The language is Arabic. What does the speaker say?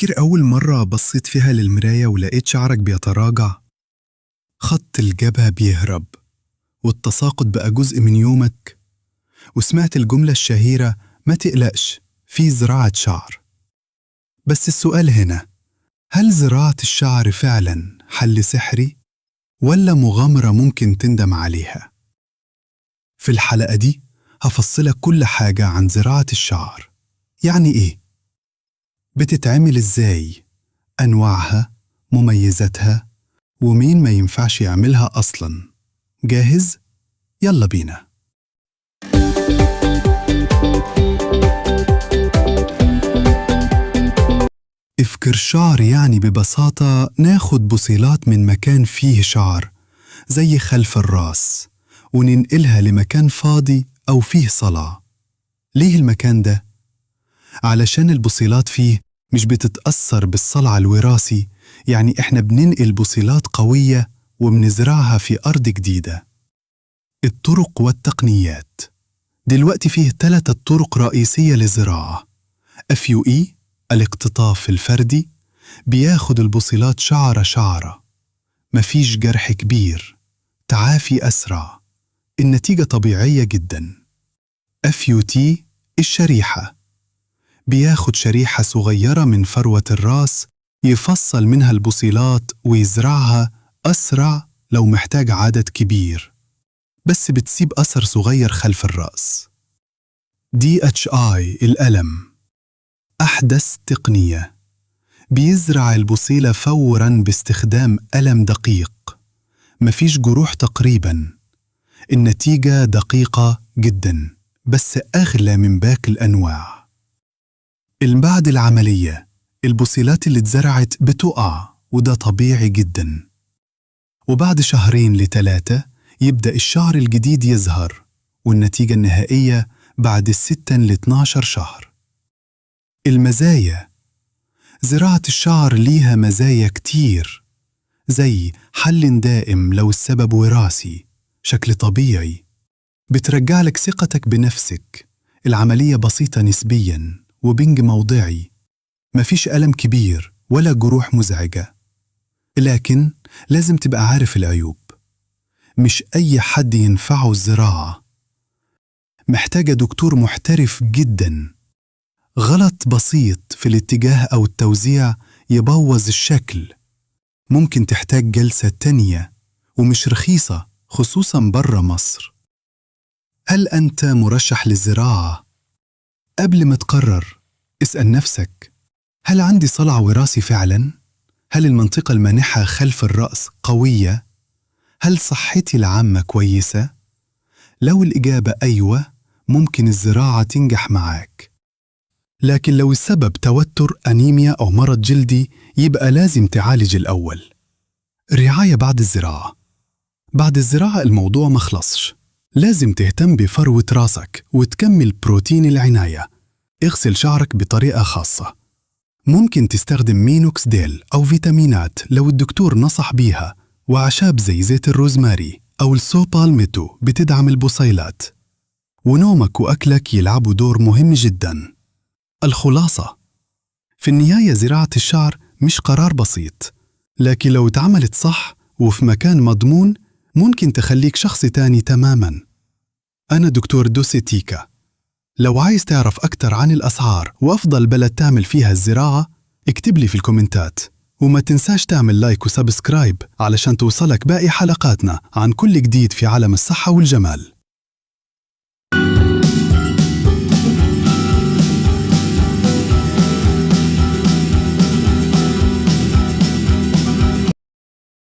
تفتكر أول مرة بصيت فيها للمراية ولقيت شعرك بيتراجع؟ خط الجبهة بيهرب والتساقط بقى جزء من يومك، وسمعت الجملة الشهيرة ما تقلقش في زراعة شعر. بس السؤال هنا، هل زراعة الشعر فعلا حل سحري ولا مغامرة ممكن تندم عليها؟ في الحلقة دي هفصلك كل حاجة عن زراعة الشعر. يعني إيه؟ بتتعمل إزاي؟ أنواعها، مميزاتها، ومين ما ينفعش يعملها أصلاً. جاهز؟ يلا بينا. افكر شعر يعني ببساطة ناخد بصيلات من مكان فيه شعر زي خلف الراس وننقلها لمكان فاضي أو فيه صلع. ليه المكان ده؟ علشان البصيلات فيه مش بتتأثر بالصلع الوراثي، يعني إحنا بننقل بصيلات قوية وبنزرعها في أرض جديدة. الطرق والتقنيات. دلوقتي فيه 3 طرق رئيسية للزراعة. FUE الاقتطاف الفردي، بياخد البصيلات شعرة شعرة، مفيش جرح كبير، تعافي أسرع، النتيجة طبيعية جدا. FUT الشريحة، بياخد شريحة صغيرة من فروة الراس، يفصل منها البصيلات ويزرعها أسرع لو محتاج عدد كبير، بس بتسيب أثر صغير خلف الرأس. DHI الألم، أحدث تقنية، بيزرع البصيلة فوراً باستخدام ألم دقيق، مفيش جروح تقريباً، النتيجة دقيقة جداً بس أغلى من باقي الأنواع. بعد العملية البصيلات اللي اتزرعت بتقع وده طبيعي جداً، وبعد 2 ل3 يبدأ الشعر الجديد يظهر، والنتيجة النهائية بعد 6 ل 12 شهر. المزايا: زراعة الشعر ليها مزايا كتير، زي حل دائم لو السبب وراثي، شكل طبيعي، بترجع لك ثقتك بنفسك، العملية بسيطة نسبياً وبنج موضعي، مفيش ألم كبير ولا جروح مزعجة. لكن لازم تبقى عارف العيوب، مش أي حد ينفعه الزراعة، محتاجة دكتور محترف جداً. غلط بسيط في الاتجاه أو التوزيع يبوظ الشكل، ممكن تحتاج جلسة تانية ومش رخيصة خصوصاً برا مصر. هل أنت مرشح للزراعة؟ قبل ما تقرر اسأل نفسك، هل عندي صلع وراثي فعلاً؟ هل المنطقة المانحة خلف الرأس قوية؟ هل صحتي العامة كويسة؟ لو الإجابة أيوة، ممكن الزراعة تنجح معاك. لكن لو السبب توتر، أنيميا أو مرض جلدي، يبقى لازم تعالج الأول. رعاية بعد الزراعة. بعد الزراعة الموضوع مخلصش، لازم تهتم بفروة راسك وتكمل بروتين العناية. اغسل شعرك بطريقة خاصة، ممكن تستخدم مينوكسيديل أو فيتامينات لو الدكتور نصح بيها، وأعشاب زي زيت الروزماري أو السوبالميتو بتدعم البصيلات. ونومك وأكلك يلعبوا دور مهم جداً. الخلاصة: في النهاية زراعة الشعر مش قرار بسيط، لكن لو اتعملت صح وفي مكان مضمون ممكن تخليك شخص تاني تماماً. أنا دكتور دوسيتيكا. لو عايز تعرف أكتر عن الأسعار وأفضل بلد تعمل فيها الزراعة، اكتب لي في الكومنتات، وما تنساش تعمل لايك وسبسكرايب علشان توصلك باقي حلقاتنا عن كل جديد في عالم الصحة والجمال.